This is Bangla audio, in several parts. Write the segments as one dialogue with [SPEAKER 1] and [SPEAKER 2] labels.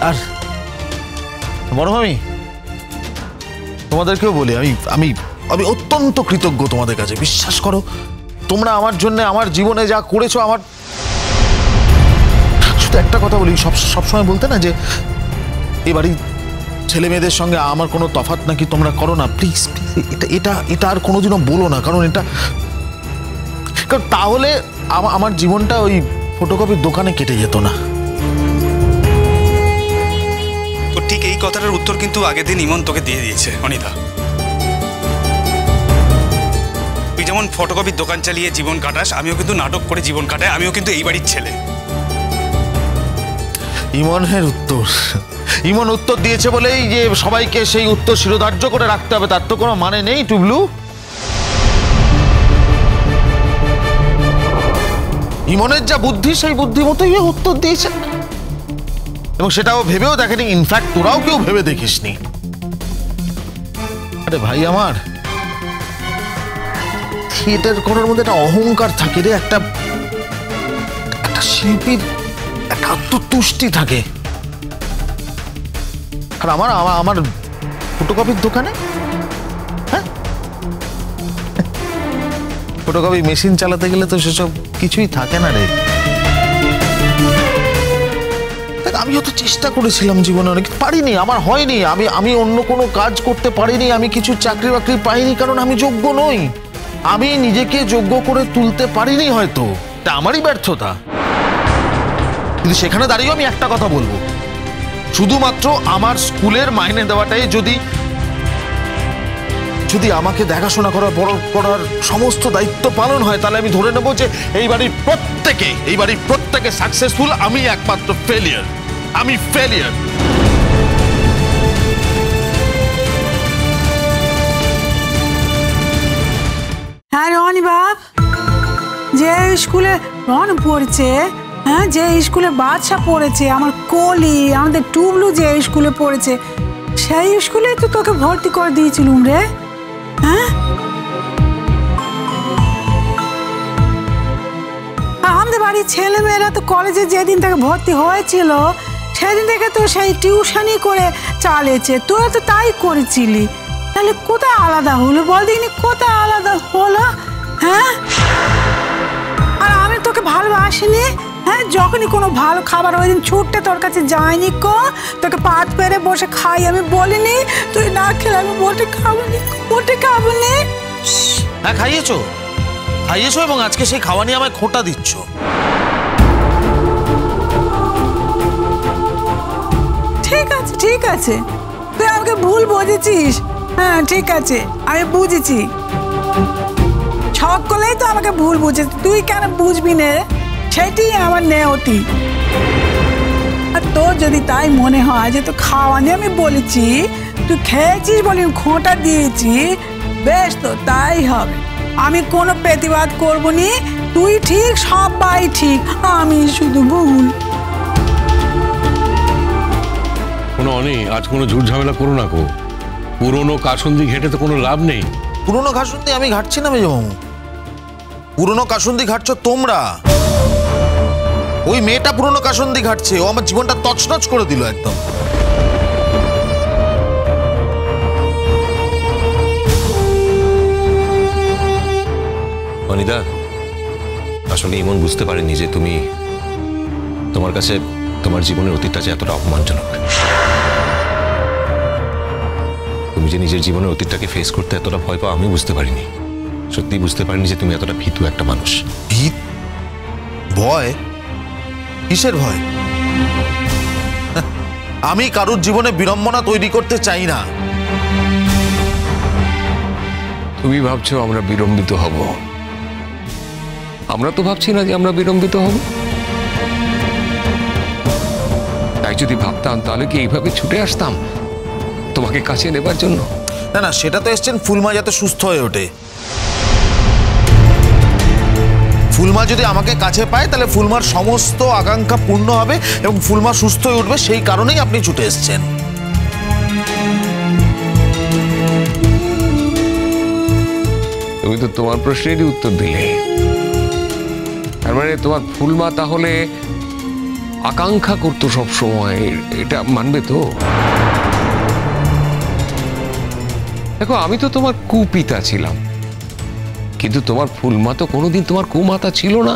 [SPEAKER 1] আর বড় মামি, তোমাদেরকেও বলি, আমি আমি আমি অত্যন্ত কৃতজ্ঞ তোমাদের কাছে। বিশ্বাস করো, তোমরা আমার জন্য আমার জীবনে যা করেছো, আমার শুধু একটা কথা বলি, সবসময় বলতে না যে এই বাড়ির ছেলে মেয়েদের সঙ্গে আমার কোনো তফাৎ নাকি তোমরা করো না। প্লিজ এটা এটা এটা আর কোনোদিনও বলো না, কারণ তাহলে আমার জীবনটা ওই ফটোকপির দোকানে কেটে যেত না।
[SPEAKER 2] তো ঠিক এই কথাটার উত্তর কিন্তু আগের দিন ইমন তোকে দিয়ে দিয়েছে অনিতা। তুই যেমন ফটোকপির দোকান চালিয়ে জীবন কাটাস, আমিও কিন্তু নাটক করে জীবন কাটাই, আমিও কিন্তু এই বাড়ির ছেলে।
[SPEAKER 1] ইমন উত্তর দিয়েছে বলেই যে সবাইকে সেই উত্তর শিরোধার্য করে রাখতে হবে, তার তো কোনো মানে নেই টুবলু। ইমনের যা বুদ্ধি, সেই বুদ্ধি মতোই উত্তর দিয়েছে, এবং সেটাও ভেবেও দেখেনি। ইনফ্যাক্ট তোরাও কেউ ভেবে দেখিসনি। আরে ভাই আমার, থিয়েটার করার মধ্যে একটা অহংকার থাকে রে, একটা শিল্পীর একটা আত্মতুষ্টি থাকে। আর আমার ফটোকপির দোকানে, হ্যাঁ, ফটোকপি মেশিন চালাতে গেলে তো সেসব কিছুই থাকে না রে। আমিও তো চেষ্টা করেছিলাম জীবনে, অনেক পারিনি, আমার হয়নি। আমি অন্য কোনো কাজ করতে পারিনি, আমি কিছু চাকরি বাকরি পাইনি, কারণ আমি যোগ্য নই। আমি নিজেকে যোগ্য করে তুলতে পারিনি, হয়তো এটা আমারই ব্যর্থতা। কিন্তু সেখানে দাঁড়িয়েও আমি একটা কথা বলবো, শুধুমাত্র আমার স্কুলের মাইনে দেওয়াটাই যদি আমাকে দেখাশোনা করার সমস্ত দায়িত্ব পালন হয়, তাহলে আমি ধরে নেব যে এই বাড়ির প্রত্যেকে সাকসেসফুল, আমি একমাত্র ফেলিয়ার। আমি ফেলিয়ার।
[SPEAKER 3] হ্যাঁ রনি বাপ, যে স্কুলে রন পড়ছে, হ্যাঁ, যে স্কুলে বাদশা পড়েছে, আমার কলি, আমাদের টুবলু যে স্কুলে পড়েছে, সেই স্কুলে তো তোকে ভর্তি করে দিয়েছিলুম রে। হ্যাঁ, আমাদের বাড়ির ছেলে মেয়েরা তো কলেজে যেদিন থেকে ভর্তি হয়েছিল সেদিন থেকে তো সেই টিউশনই করে চালিয়েছে। তোরা তো তাই করেছিলি, তাহলে কোথায় আলাদা হলো বল দিনি, কোথায় আলাদা হলো? হ্যাঁ, আর আমি তোকে ভালোবাসিনি? হ্যাঁ, যখনই কোনো ভালো খাবার ওই দিন ছুটতে তোর কাছে যায়নি কো, তোকে পাত পেরে বসে খাই আমি বলিনি? তুই না খেলে আমি মোটে খাবনি।
[SPEAKER 1] হ্যাঁ, খাইয়েছো এবং আজকে সেই খাওয়া নিয়ে আমায় খোঁটা দিচ্ছ।
[SPEAKER 3] ঠিক আছে, তুই আমাকে ভুল বুঝেছিস। হ্যাঁ ঠিক আছে, আমি বুঝেছি। সকলেই তো আমাকে ভুল বুঝেছিস, তুই কেন বুঝবি না? সেটি আমার নেওতি। আর তোর যদি তাই মনে হয় যে তো খাওয়া নিয়ে আমি বলেছি, তুই খেয়েছিস বলে খোঁটা দিয়েছি, বেশ, তো তাই হবে। আমি কোনো প্রতিবাদ করবো নি। তুই ঠিক, সবাই ঠিক, আমি শুধু ভুল।
[SPEAKER 4] আজ কোনো ঝুট ঝামেলা করো না গো। পুরনো কাসুন্দি ঘেটে তো কোনো লাভ নেই।
[SPEAKER 1] পুরনো কাসুন্দি আমি ঘাটছি না মেজমামু, পুরনো কাসুন্দি ঘাটছ তোমরা। ওই মেয়েটা পুরনো কাসুন্দি ঘাটছে, ও আমার জীবনটা তছনছ করে দিল একদম।
[SPEAKER 5] অনিতা, আসলে ইমন বুঝতে পারেনি যে তোমার কাছে তোমার জীবনের অতীতটা যে এতটা অপমানজনক। তুমি যে নিজের জীবনের অতীতটাকে ফেস করতে এতটা ভয় পাও, আমি বুঝতে পারিনি। সত্যি বুঝতে পারিনি যে তুমি এতটা ভীতু একটা মানুষ।
[SPEAKER 1] ভয়? কিসের ভয়? আমি কারোর জীবনে বিড়ম্বনা তৈরি করতে চাই না।
[SPEAKER 4] তুমি ভাবছো আমরা বিড়ম্বিত হব? আমরা তো ভাবছি না যে আমরা বিড়ম্বিত হব। তাই যদি ভাবতাম তাহলে কি এইভাবে ছুটে আসতাম তোমাকে কাছে নেবার জন্য?
[SPEAKER 1] না, সেটা তো এসছেন ফুলমা যাতে সুস্থ হয়ে ওঠে। ফুলমা যদি আমাকে কাছে পায় তাহলে ফুলমার সমস্ত আকাঙ্ক্ষা পূর্ণ হবে এবং ফুলমা সুস্থ হয়ে উঠবে, সেই কারণেই আপনি ছুটে এসছেন।
[SPEAKER 4] তুমি তো তোমার প্রশ্নেরই উত্তর দিলে। তার মানে তোমার ফুলমা তাহলে আকাঙ্ক্ষা করতো সব সময়, এটা মানবে তো? দেখো, আমি তো তোমার কুপিতা ছিলাম, কিন্তু তোমার ফুলমা তো কোনোদিন তোমার কুমাতা ছিল না।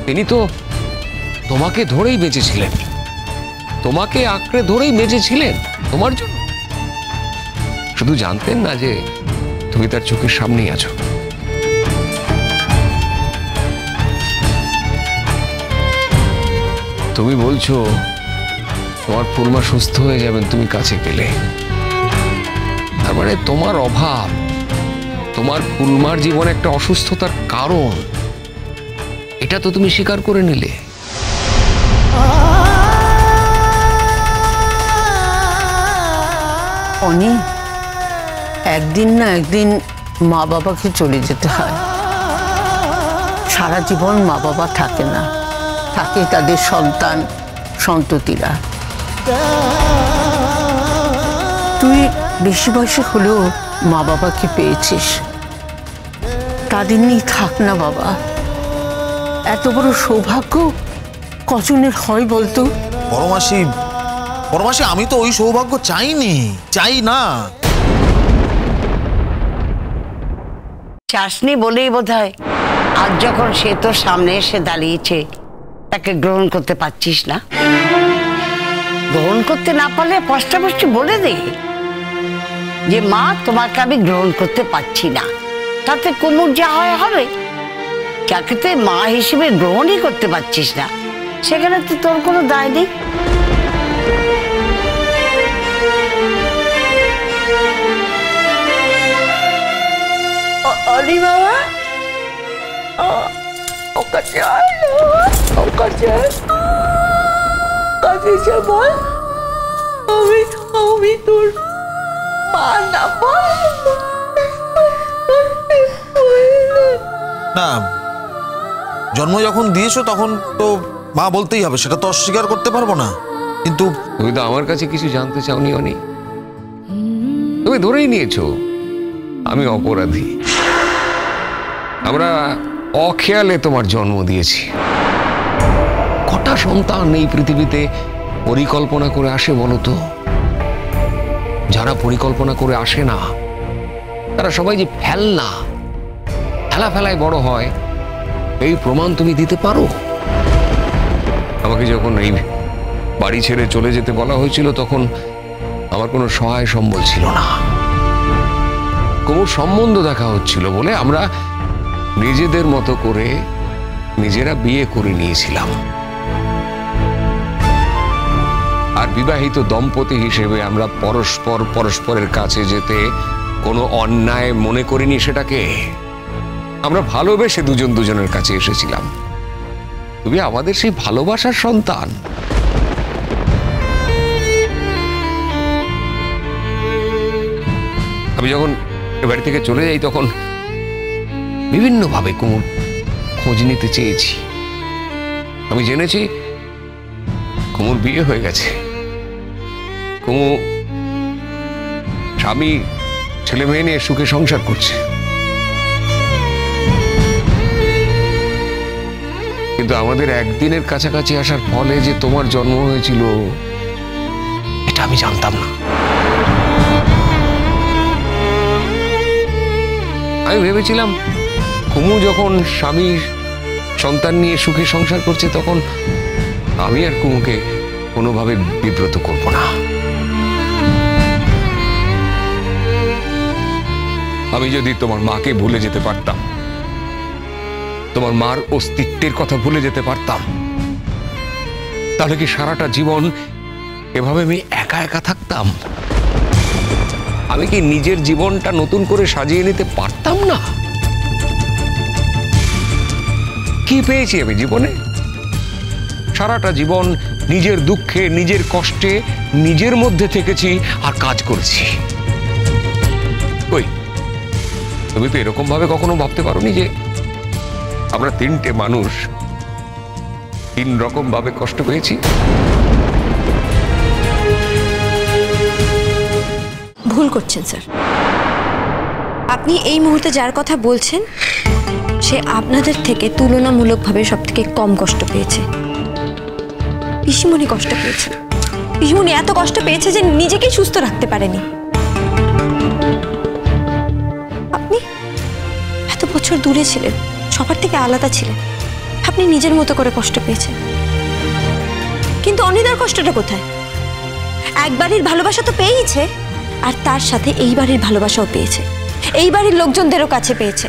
[SPEAKER 4] তিনি তো তোমাকে ধরেই বেঁচেছিলেন, তোমাকে আঁকড়ে ধরেই বেঁচেছিলেন তোমার জন্য। শুধু জানতেন না যে তুমি তার চোখের সামনেই আছো। তুমি বলছো তোমার ফুলমা সুস্থ হয়ে যাবেন তুমি কাছে গেলে, তার মানে তোমার অভাব তোমার ফুলমার জীবনে একটা অসুস্থতার কারণ, এটা তো তুমি স্বীকার করে নিলে।
[SPEAKER 6] অনি, একদিন না একদিন মা বাবাকে চলে যেতে হয়। সারা জীবন মা বাবা থাকে না, থাকে তাদের সন্তান সন্ততিরা। তুই বেশি বয়সে হলেও মা বাবাকে পেয়েছিস, তাদের নিয়ে থাক না বাবা। এত বড় সৌভাগ্য কজনের হয় বলতো?
[SPEAKER 1] পরমাসি, পরমাসি, আমি তো ওই সৌভাগ্য চাইনি, চাই না।
[SPEAKER 7] চাসনি বলেই বোধহয় আজ যখন সে তোর সামনে এসে দাঁড়িয়েছে তাকে গ্রহণ করতে পারছিস না। গ্রহণ করতে না পারলে স্পষ্টভাবে বলে দে যে মা, তোমাকে আমি গ্রহণ করতে পারছি না। তাতে কুমুর যা হয় হবে, যাকে তুই মা হিসেবে গ্রহণই করতে পারছিস না সেখানে তো তোর কোনো দায় নেই।
[SPEAKER 6] অনি বাবা, ওর কাছে বল আমি তোর মা না।
[SPEAKER 1] না, জন্ম যখন দিয়েছো তখন তো মা বলতেই হবে, সেটা তো অস্বীকার করতে পারবো না। কিন্তু
[SPEAKER 4] তুমি তো আমার কাছে কিছু জানতে চাওনি অনি, তুমি ধরেই নিয়েছো আমি অপরাধী। আমরা অখেয়ালে তোমার জন্ম দিয়েছি। কটা সন্তান এই পৃথিবীতে পরিকল্পনা করে আসে বলো তো? যারা পরিকল্পনা করে আসে না তারা সবাই যে ফেলায় বড় হয়, এই প্রমাণ তুমি দিতে পারো? আমাকে যখন এই বাড়ি ছেড়ে চলে যেতে বলা হয়েছিল তখন আমার কোনো সহায় সম্বল ছিল না। কোনো সম্বন্ধ দেখা হচ্ছিল বলে আমরা নিজেদের মতো করে নিজেরা বিয়ে করে নিয়েছিলাম। আর বিবাহিত দম্পতি হিসেবে আমরা পরস্পরের কাছে যেতে কোনো অন্যায় মনে করিনি সেটাকে। আমরা ভালোবেসে দুজনের কাছে এসেছিলাম। তুমি আমাদের সেই ভালোবাসার সন্তান। আমি যখন এ বাড়ি থেকে চলে যাই তখন বিভিন্নভাবে কুমুর খোঁজ নিতে চেয়েছি। আমি জেনেছি কুমুর বিয়ে হয়ে গেছে, কুমু স্বামী ছেলে মেয়ে নিয়ে সুখে সংসার করছে। কিন্তু আমাদের একদিনের কাছাকাছি আসার ফলে যে তোমার জন্ম হয়েছিল এটা আমি জানতাম না। আমি ভেবেছিলাম কুমু যখন স্বামীর সন্তান নিয়ে সুখে সংসার করছে তখন আমি আর কুমুকে কোনোভাবে বিব্রত করব না। আমি যদি তোমার মাকে ভুলে যেতে পারতাম, তোমার মার অস্তিত্বের কথা ভুলে যেতে পারতাম, তাহলে কি সারাটা জীবন এভাবে আমি একা একা থাকতাম? আমি কি নিজের জীবনটা নতুন করে সাজিয়ে নিতে পারতাম না? কি পেয়েছি আমি জীবনে? সারাটা জীবন নিজের দুঃখে নিজের কষ্টে নিজের মধ্যে থেকেছি আর কাজ করেছি। কই, তুমি তো এরকম ভাবে কখনো ভাবতে পারোনি যে আমরা তিনটে মানুষ তিন রকম ভাবে কষ্ট পেয়েছি?
[SPEAKER 8] ভুল করছেন স্যার। আপনি এই মুহূর্তে যার কথা বলছেন সে আপনাদের থেকে তুলনামূলকভাবে সব থেকে কম কষ্ট পেয়েছে। পিসিমণি কষ্ট পেয়েছে, পিসিমণি এত কষ্ট পেয়েছে যে নিজেকেই সুস্থ রাখতে পারেনি। আপনি এত বছর দূরে ছিলেন, সবার থেকে আলাদা ছিলেন, আপনি নিজের মতো করে কষ্ট পেয়েছেন। কিন্তু অনিদার কষ্টটা কোথায়? এক বাড়ির ভালোবাসা তো পেয়েইছে, আর তার সাথে এই বাড়ির ভালোবাসাও পেয়েছে, এই বাড়ির লোকজনদেরও কাছে পেয়েছে।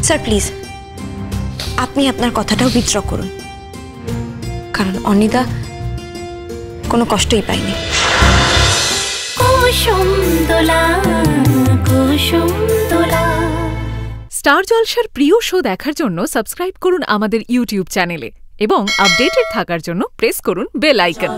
[SPEAKER 8] স্যার প্লিজ আপনি আপনার কথাটাও উইথড্র করুন, কারণ অনিদা কোনো কষ্টই পায়নি।
[SPEAKER 9] স্টার জলসার প্রিয় শো দেখার জন্য সাবস্ক্রাইব করুন আমাদের ইউটিউব চ্যানেলে এবং আপডেটেড থাকার জন্য প্রেস করুন বেল আইকন।